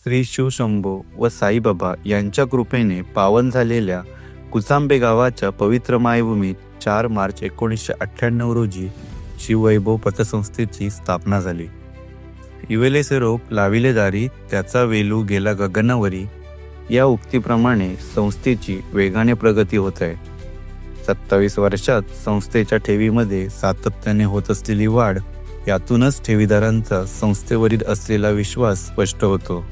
श्री शिवशंभो व साईबाबा यांच्या कृपेने पावन झालेल्या कुचांबे गावाच्या पवित्र मायभूमीत 4 मार्च 1998 रोजी शिववैभव पतसंस्थेची स्थापना झाली. इवेले से रोप लाविले दारी त्याचा वेलू गेला गगनावरी या उक्तीप्रमाणे संस्थेची वेगाने प्रगती होत आहे. 27 वर्षात संस्थेच्या ठेवीमध्ये सातत्याने होत असलेली वाढ यातूनच ठेवीदारांचा संस्थेवरील असलेला विश्वास स्पष्ट होतो.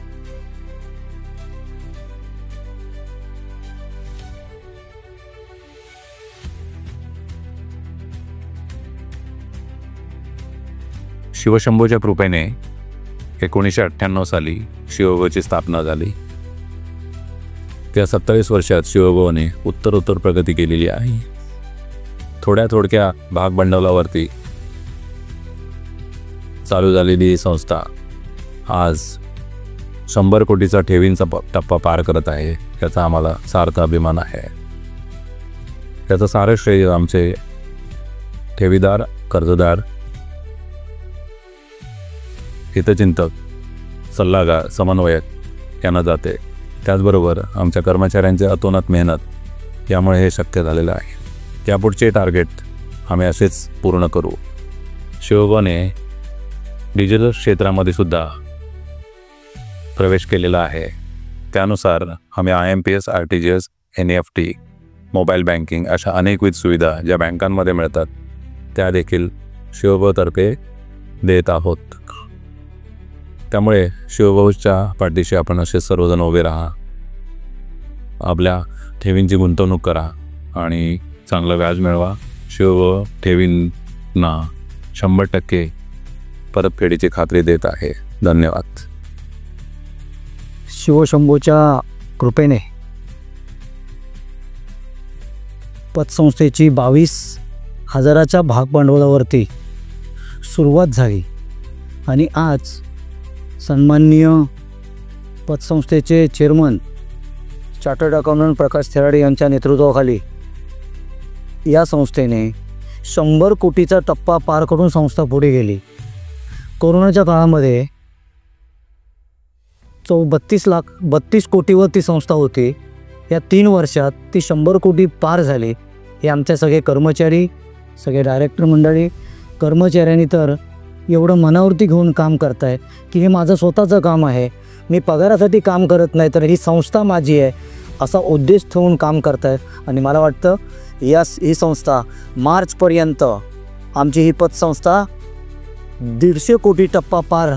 शिवशंभोच्या कृपेने 1998 साली शिववैभवची स्थापना झाली. त्या 27 वर्षात शिववैभवने उत्तरोत्तर प्रगती केलेली आहे. थोड्या भाग भांडवलावरती चालू झालेली ही संस्था आज 100 कोटीचा ठेवींचा टप्पा पार करत आहे. याचा आम्हाला सार्थ अभिमान आहे. याचं सारं श्रेय आमचे ठेवीदार, कर्जदार, हितचिंतक, सल्लागार, समन्वयक यांना जाते. त्याचबरोबर आमच्या कर्मचाऱ्यांची अतोनात मेहनत यामुळे हे शक्य झालेलं आहे. यापुढचे टार्गेट आम्ही असेच पूर्ण करू. शिववैभवने डिजिटल क्षेत्रामध्ये सुद्धा प्रवेश केलेला आहे. त्यानुसार आम्ही IMPS, RTGS, NEFT, mobile banking अशा अनेकविध सुविधा ज्या बँकांमध्ये मिळतात त्या देखील शिववैभवतर्फे देत आहोत. त्यामुळे शिववैभवच्या पाठीशी आपण असे सर्वजण उभे राहा. आपल्या ठेवींची गुंतवणूक करा आणि चांगलं व्याज मिळवा. शिववैभव ठेवींना 100% परतफेडीची खात्री देत आहे. धन्यवाद. शिवशंभोच्या कृपेने पतसंस्थेची 22,000च्या भागभांडवलावरती सुरुवात झाली आणि आज सन्माननीय पतसंस्थेचे चेअरमन चार्टर्ड अकाउंटंट प्रकाश थेराडे यांच्या नेतृत्वाखाली या संस्थेने 100 कोटीचा टप्पा पार करून संस्था पुढे गेली. कोरोनाच्या काळामध्ये 32 कोटीवर ती संस्था होती. या 3 वर्षात ती 100 कोटी पार झाली. हे आमचे सगळे कर्मचारी, सगळे डायरेक्टर मंडळी, कर्मचाऱ्यांनी तर एवढं मनावरती घेऊन काम करत आहे की हे माझं स्वतःचं काम आहे, मी पगारासाठी काम करत नाही तर ही संस्था माझी आहे असा उद्देश ठेवून काम करत आहे. आणि मला वाटतं ही संस्था मार्चपर्यंत आमची ही पतसंस्था 150 कोटी टप्पा पार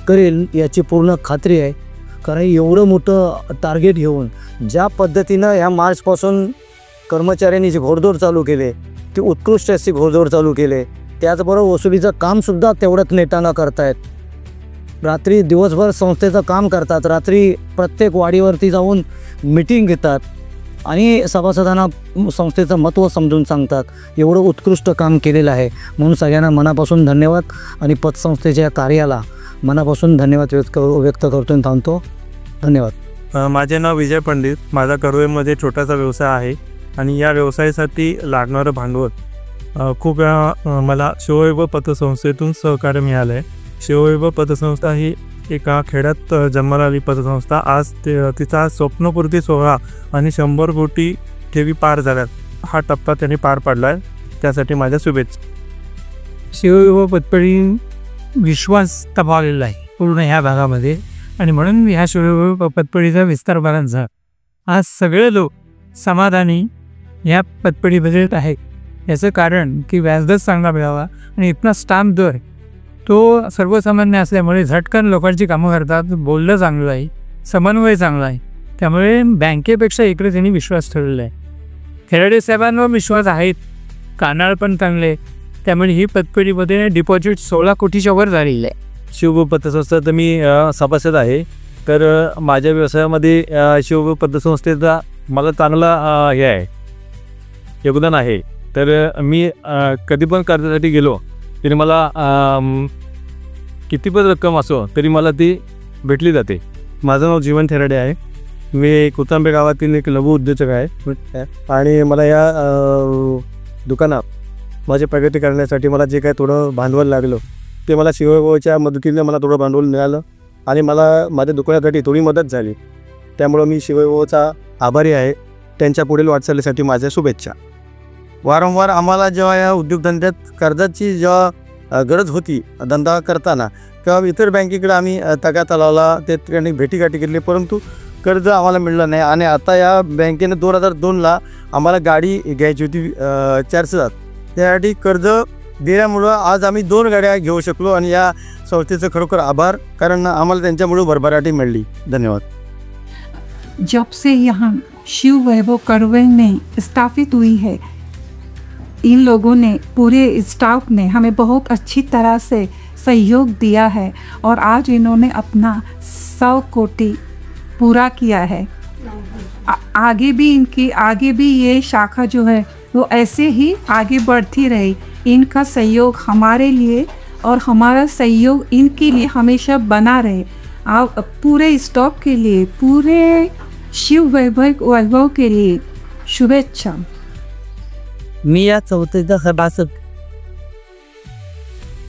करेल याची पूर्ण खात्री आहे. कारण एवढं मोठं टार्गेट घेऊन ज्या पद्धतीनं ह्या मार्चपासून कर्मचाऱ्यांनी जी घोडदौड चालू केले ती उत्कृष्ट अशी घोडदौड चालू केले. त्याचबरोबर वसुलीचं कामसुद्धा तेवढंच नेटानं करतायत. रात्री दिवसभर संस्थेचं काम करतात, रात्री प्रत्येक वाडीवरती जाऊन मीटिंग घेतात आणि सभासदांना संस्थेचं महत्त्व समजून सांगतात. एवढं उत्कृष्ट काम केलेलं आहे. म्हणून सगळ्यांना मनापासून धन्यवाद आणि पतसंस्थेच्या कार्याला मनापासून धन्यवाद व्यक्त करतो आणि थांबतो. धन्यवाद. माझे नाव विजय पंडित. माझा करवेमध्ये छोटासा व्यवसाय आहे आणि या व्यवसायासाठी लागणारं भांडवल खूप वेळा मला शिववैभव पतसंस्थेतून सहकार्य मिळालं आहे. शिववैभव पतसंस्था ही एका खेड्यात जन्माला आली पतसंस्था. आज तिचा स्वप्नपूर्ती सोहळा आणि 100 कोटी ठेवी पार झाल्यात. हा टप्पा त्यांनी पार पाडला आहे. त्यासाठी माझ्या शुभेच्छा. शिववैभव पतपेढी विश्वास टपावलेला आहे पूर्ण ह्या भागामध्ये आणि म्हणून ह्या शिववैभव पतपेढीचा विस्तार बराच झाला. आज सगळे लोक समाधानी ह्या पतपेढीमध्ये आहे. याचं कारण की व्याजदर चांगला मिळावा आणि इथला स्टॅम्प दर तो सर्वसामान्य असल्यामुळे झटकन लोकांची कामं करतात. बोलणं चांगलं आहे, समन्वय चांगला आहे. त्यामुळे बँकेपेक्षा इकडे त्यांनी विश्वास ठेवलेला आहे. थेराडे साहेबांवर विश्वास आहेत. कानाळ पण चांगले. त्यामुळे ही पतपेढीमध्ये डिपॉझिट 16 कोटीच्या वर झालेलं आहे. शिववैभव पतसंस्थेत मी सभासद आहे. तर माझ्या व्यवसायामध्ये शिववैभव पतसंस्थेचा मला चांगला हे आहे, योगदान आहे. तर मी कधी पण कर्जासाठी गेलो तरी मला किती पण रक्कम असो तरी मला ती भेटली जाते. माझं नाव जीवन थेराडे आहे. मी कुचांबे गावातील एक लघु उद्योजक आहे आणि मला या दुकानात माझी प्रगती करण्यासाठी मला जे काय थोडं भांडवल लागलं ते मला शिववैभवच्या मदतीने मला थोडं भांडवल मिळालं आणि मला माझ्या दुकानासाठी थोडी मदत झाली. त्यामुळं मी शिववैभवचा आभारी आहे. त्यांच्या पुढील वाटचालीसाठी माझ्या शुभेच्छा. वारंवार आम्हाला जेव्हा या उद्योगधंद्यात कर्जाची जेव्हा गरज होती धंदा करताना, तेव्हा इतर बँकेकडे आम्ही तगा तलावला त्या ठिकाणी भेटीगाठी केली, परंतु कर्ज आम्हाला मिळलं नाही. आणि आता या बँकेने 2002ला आम्हाला गाडी घ्यायची होती 400,000. त्यासाठी कर्ज दिल्यामुळं आज आम्ही 2 गाड्या घेऊ शकलो. आणि या संस्थेचं खरोखर आभार, कारण आम्हाला त्यांच्यामुळे भरभराटी मिळली. धन्यवाद. जब से यहाँ शिव वैभव करवे में स्थापित हुई है, इन लोगों ने, पूरे स्टाफ ने हमें बहुत अच्छी तरह से सहयोग दिया है और आज इन्होंने अपना 100 कोटि पूरा किया है. आगे भी ये शाखा जो है वो ऐसे ही आगे बढ़ती रहे. इनका सहयोग हमारे लिए और हमारा सहयोग इनके लिए हमेशा बना रहे. आप पूरे स्टाफ के लिए, पूरे शिव वैभव के लिए शुभेच्छा. मी या संस्थेचा सभासद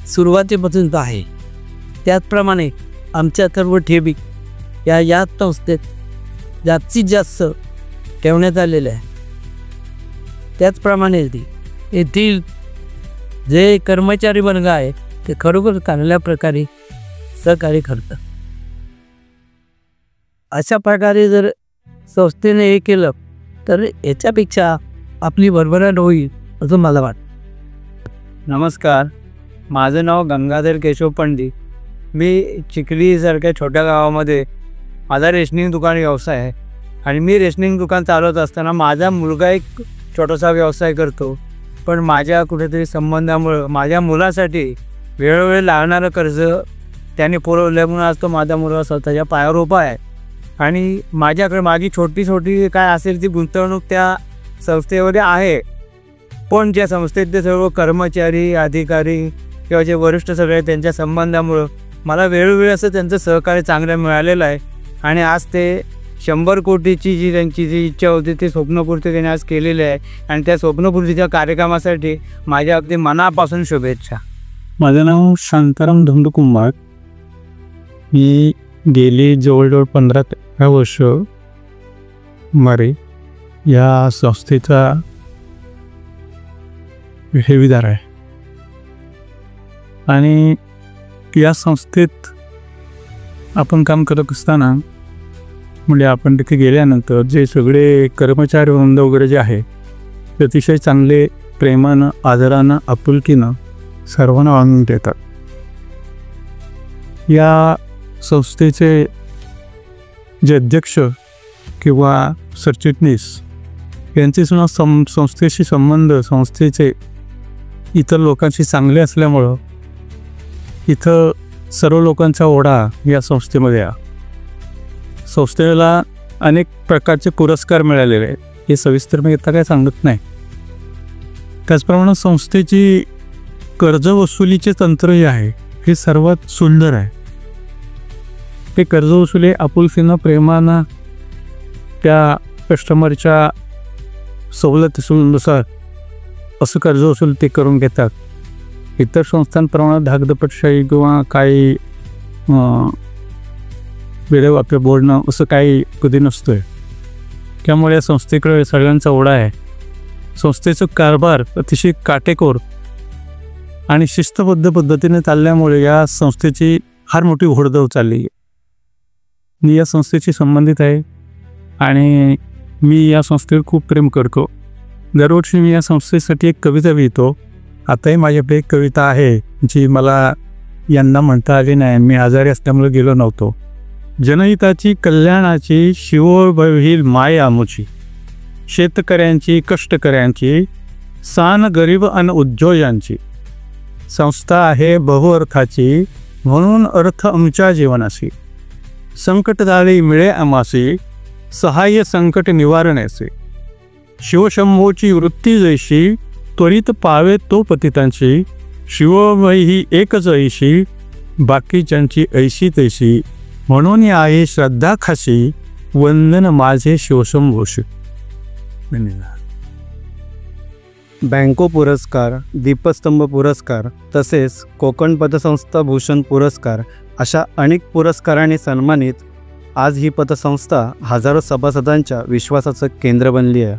सुरुवातीपासून आहे. त्याचप्रमाणे आमच्या सर्व ठेवी या संस्थेत जास्तीत जास्त ठेवण्यात आलेल्या आहे. त्याचप्रमाणे येथील जे कर्मचारी वर्ग आहे ते खरोखर चांगल्या प्रकारे सहकार्य करतात. अशा प्रकारे जर संस्थेने हे केलं तर याच्यापेक्षा आपली भरभराट होईल असं मला वाटतं. नमस्कार, माझं नाव गंगाधर केशव पंडित. मी चिखलीसारख्या छोट्या गावामध्ये माझा रेशनिंग दुकान व्यवसाय आहे. आणि मी रेशनिंग दुकान चालवत असताना माझा मुलगा एक छोटासा व्यवसाय करतो. पण माझ्या कुठेतरी संबंधामुळं माझ्या मुलासाठी वेळोवेळी लागणारं कर्ज त्याने पुरवल्यामुळं आज तो माझा मुलगा स्वतःच्या पायावर उभा आहे. आणि माझ्याकडे माझी छोटी काय असेल ती गुंतवणूक त्या संस्थेमध्ये आहे. पण ज्या संस्थेतले सर्व कर्मचारी, अधिकारी किंवा जे वरिष्ठ सगळे त्यांच्या संबंधामुळं मला वेळोवेळी असं त्यांचं सहकार्य चांगलं मिळालेलं आहे. आणि आज ते 100 कोटीची जी त्यांची जी इच्छा होती ती स्वप्नपूर्ती त्यांनी आज केलेली आहे. आणि त्या स्वप्नपूर्तीच्या कार्यक्रमासाठी माझ्या अगदी मनापासून शुभेच्छा. माझं नाव शांताराम धुंडकुंभार. मी गेली जवळजवळ 15 वर्ष मारे या संस्थेचा ठेवीदार आहे. आणि या संस्थेत आपण काम करत असताना म्हणजे आपण तिथे गेल्यानंतर जे सगळे कर्मचारी वृंद वगैरे जे आहे ते अतिशय चांगले प्रेमानं, आदरानं, आपुलकीनं सर्वांना वागणूक देतात. या संस्थेचे जे अध्यक्ष किंवा सरचिटणीस यांचे सुद्धा संस्थेशी संबंध संस्थेचे इतर लोकांशी चांगले असल्यामुळं इथं सर्व लोकांचा ओढा या संस्थेमध्ये आहे. संस्थेला अनेक प्रकारचे पुरस्कार मिळालेले आहेत. हे सविस्तर मी आता काय सांगत नाही. त्याचप्रमाणे संस्थेची कर्जवसुलीचे तंत्र जे आहे हे सर्वात सुंदर आहे. ते कर्जवसुली आपुलकीनं, प्रेमानं त्या कस्टमरच्या सवलतीनुसार असं कर्जवसूल ते करून घेतात. इतर संस्थांप्रमाणे धाकदपटशाही किंवा काही वेळेवर आपलं बोलणं असं काही कधी नसतं आहे. त्यामुळे या संस्थेकडे सगळ्यांचा ओढा आहे. संस्थेचं कारभार अतिशय काटेकोर आणि शिस्तबद्ध पद्धतीने चालल्यामुळे या संस्थेची फार मोठी घोडदौड चालली आहे. मी या संस्थेशी संबंधित आहे आणि मी या संस्थेवर खूप प्रेम करतो. दरवर्षी मी या संस्थेसाठी एक कविता लिहितो. आताही माझ्याकडे एक कविता आहे जी मला यंदा म्हणता आली नाही, मी आजारी असल्यामुळे गेलो नव्हतो. जनहिताची, कल्याणाची, शिववैभवी माय आमुची, शेतकऱ्यांची, कष्टकऱ्यांची, सान गरीब अन उद्योगांची, संस्था आहे बहुअर्थाची, म्हणून अर्थ आमच्या जीवनाशी, संकट झाले मिळे आमासी, सहाय्य संकट निवारण्याचे, शिवशंभोची वृत्ती जैशी, त्वरित पावे तो पतितांची, शिवमयी ही एकच ऐशी, बाकीच्यांची ऐशी तैशी, म्हणून आहे श्रद्धा खाशी, वंदन माझे शिवशंभोशी. बँको पुरस्कार, दीपस्तंभ पुरस्कार तसेच कोकण पतसंस्था भूषण पुरस्कार अशा अनेक पुरस्कारांनी सन्मानित आज ही पतसंस्था हजारो सभासदांच्या विश्वासाचं केंद्र बनली आहे.